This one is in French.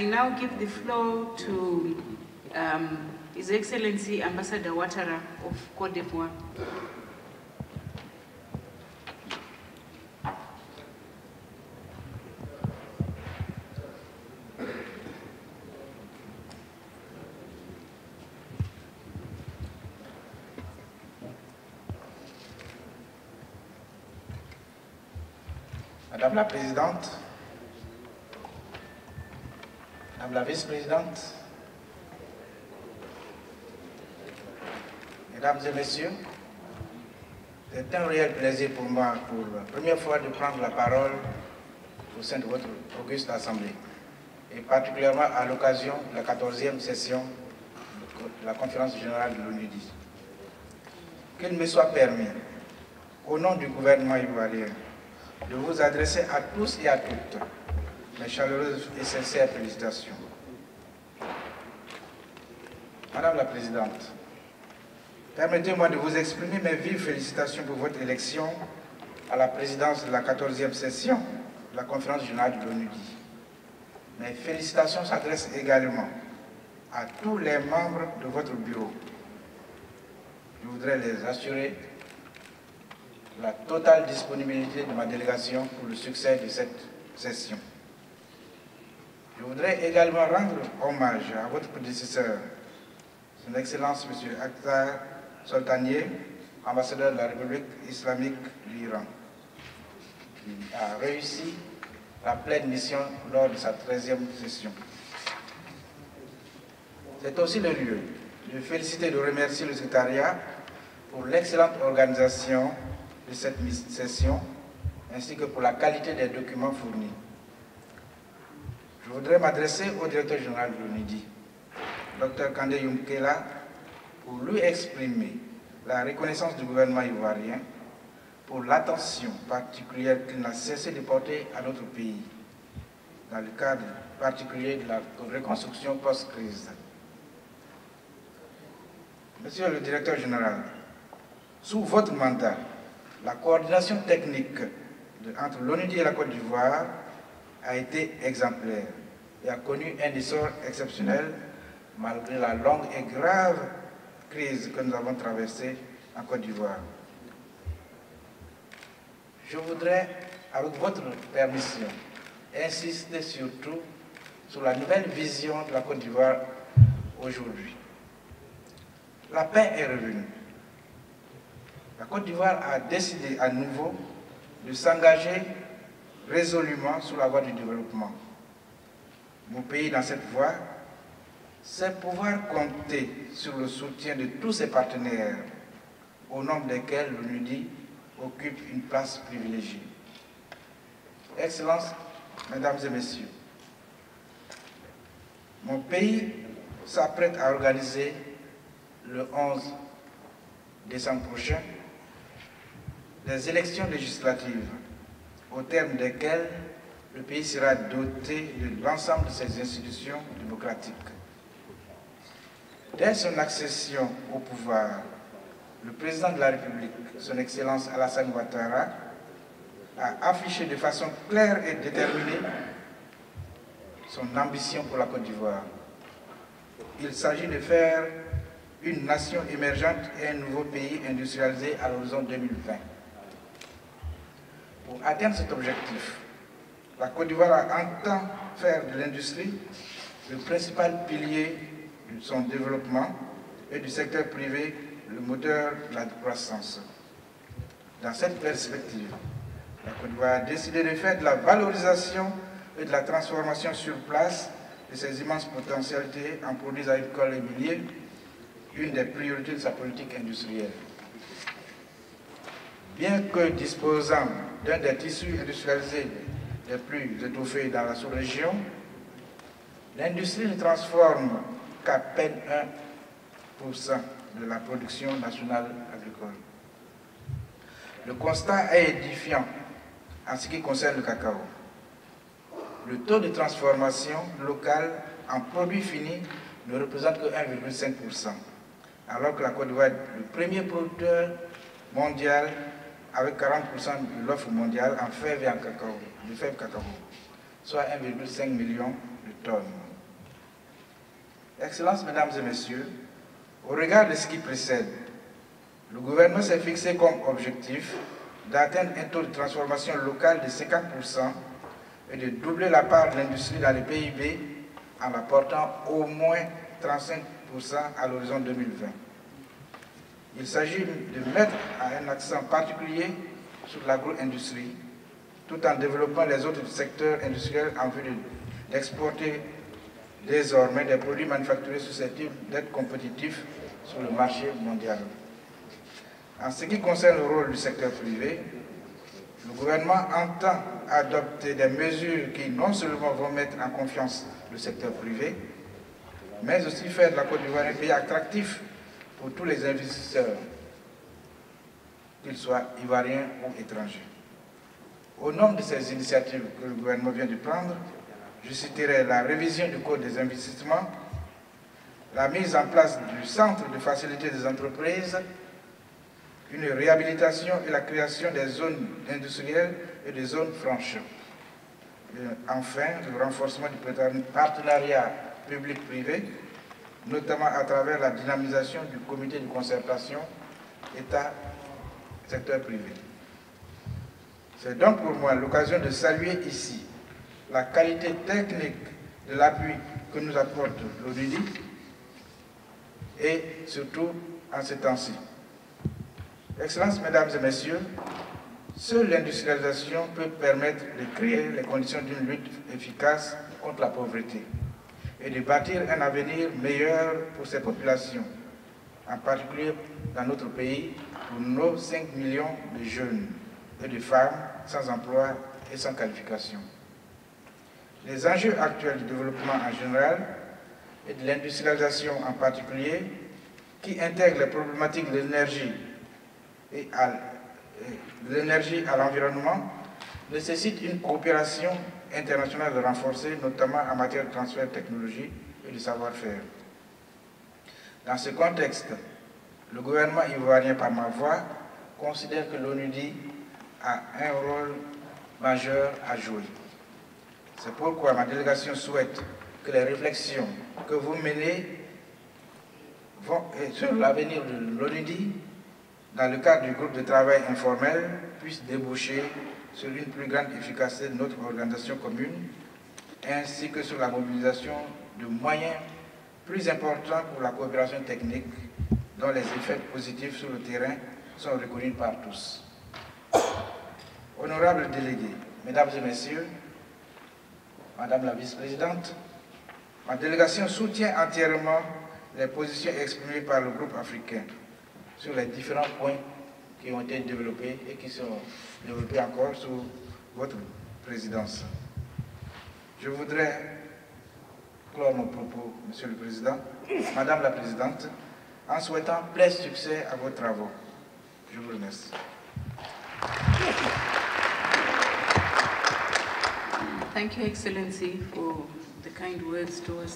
I now give the floor to His Excellency Ambassador Ouattara of Côte d'Ivoire. Madame la Présidente, Madame la Vice-Présidente, Mesdames et Messieurs, c'est un réel plaisir pour moi, pour la première fois, de prendre la parole au sein de votre auguste Assemblée, et particulièrement à l'occasion de la 14e session de la Conférence générale de l'ONUDI. Qu'il me soit permis, au nom du gouvernement ivoirien, de vous adresser à tous et à toutes mes chaleureuses et sincères félicitations. Madame la Présidente, permettez-moi de vous exprimer mes vives félicitations pour votre élection à la présidence de la 14e session de la Conférence générale de l'ONUDI. Mes félicitations s'adressent également à tous les membres de votre bureau. Je voudrais les assurer la totale disponibilité de ma délégation pour le succès de cette session. Je voudrais également rendre hommage à votre prédécesseur, Son Excellence M. Akhtar Soltanié, ambassadeur de la République islamique de l'Iran, qui a réussi la pleine mission lors de sa 13e session. C'est aussi le lieu de féliciter et de remercier le secrétariat pour l'excellente organisation de cette session, ainsi que pour la qualité des documents fournis. Je voudrais m'adresser au directeur général de l'ONUDI, Dr Kandé Youmkela, pour lui exprimer la reconnaissance du gouvernement ivoirien pour l'attention particulière qu'il n'a cessé de porter à notre pays, dans le cadre particulier de la reconstruction post-crise. Monsieur le directeur général, sous votre mandat, la coordination technique entre l'ONUDI et la Côte d'Ivoire a été exemplaire et a connu un essor exceptionnel malgré la longue et grave crise que nous avons traversée en Côte d'Ivoire. Je voudrais, avec votre permission, insister surtout sur la nouvelle vision de la Côte d'Ivoire aujourd'hui. La paix est revenue. La Côte d'Ivoire a décidé à nouveau de s'engager résolument sur la voie du développement. Mon pays, dans cette voie, c'est pouvoir compter sur le soutien de tous ses partenaires, au nombre desquels l'ONUDI occupe une place privilégiée. Excellences, Mesdames et Messieurs, mon pays s'apprête à organiser le 11 décembre prochain des élections législatives, au terme desquelles le pays sera doté de l'ensemble de ses institutions démocratiques. Dès son accession au pouvoir, le président de la République, son Excellence Alassane Ouattara, a affiché de façon claire et déterminée son ambition pour la Côte d'Ivoire. Il s'agit de faire une nation émergente et un nouveau pays industrialisé à l'horizon 2020. Pour atteindre cet objectif, la Côte d'Ivoire entend faire de l'industrie le principal pilier de son développement et du secteur privé le moteur de la croissance. Dans cette perspective, la Côte d'Ivoire a décidé de faire de la valorisation et de la transformation sur place de ses immenses potentialités en produits agricoles et miniers une des priorités de sa politique industrielle. Bien que disposant d'un des tissus industrialisés les plus étoffés dans la sous-région, l'industrie ne transforme qu'à peine 1% de la production nationale agricole. Le constat est édifiant en ce qui concerne le cacao. Le taux de transformation local en produit fini ne représente que 1,5%, alors que la Côte d'Ivoire est le premier producteur mondial avec 40% de l'offre mondiale en fèves et en cacao, de fèves cacao, soit 1,5 million de tonnes. Excellences, Mesdames et Messieurs, au regard de ce qui précède, le gouvernement s'est fixé comme objectif d'atteindre un taux de transformation locale de 50% et de doubler la part de l'industrie dans le PIB en la portant au moins 35% à l'horizon 2020. Il s'agit de mettre un accent particulier sur l'agro-industrie, tout en développant les autres secteurs industriels en vue d'exporter désormais des produits manufacturés susceptibles d'être compétitifs sur le marché mondial. En ce qui concerne le rôle du secteur privé, le gouvernement entend adopter des mesures qui non seulement vont mettre en confiance le secteur privé, mais aussi faire de la Côte d'Ivoire un pays attractif pour tous les investisseurs, qu'ils soient ivoiriens ou étrangers. Au nom de ces initiatives que le gouvernement vient de prendre, je citerai la révision du Code des investissements, la mise en place du Centre de facilité des entreprises, une réhabilitation et la création des zones industrielles et des zones franches. Et enfin, le renforcement du partenariat public-privé, notamment à travers la dynamisation du comité de concertation État-secteur privé. C'est donc pour moi l'occasion de saluer ici la qualité technique de l'appui que nous apporte l'ONUDI et surtout en ces temps-ci. Excellences, Mesdames et Messieurs, seule l'industrialisation peut permettre de créer les conditions d'une lutte efficace contre la pauvreté et de bâtir un avenir meilleur pour ces populations, en particulier dans notre pays, pour nos 5 millions de jeunes et de femmes sans emploi et sans qualification. Les enjeux actuels du développement en général et de l'industrialisation en particulier, qui intègrent les problématiques de l'énergie et à l'environnement, nécessitent une coopération internationale renforcée, notamment en matière de transfert de technologie et de savoir-faire. Dans ce contexte, le gouvernement ivoirien, par ma voix, considère que l'ONUDI a un rôle majeur à jouer. C'est pourquoi ma délégation souhaite que les réflexions que vous menez sur l'avenir de l'ONUDI, dans le cadre du groupe de travail informel, puissent déboucher sur une plus grande efficacité de notre organisation commune, ainsi que sur la mobilisation de moyens plus importants pour la coopération technique, dont les effets positifs sur le terrain sont reconnus par tous. Honorables délégués, Mesdames et Messieurs, Madame la Vice-présidente, ma délégation soutient entièrement les positions exprimées par le groupe africain sur les différents points qui ont été développés et qui sont développés encore sous votre présidence. Je voudrais clore mon propos, Monsieur le Président, Madame la Présidente, en souhaitant plein succès à vos travaux. Je vous remercie. Thank you, Excellency, for the kind words towards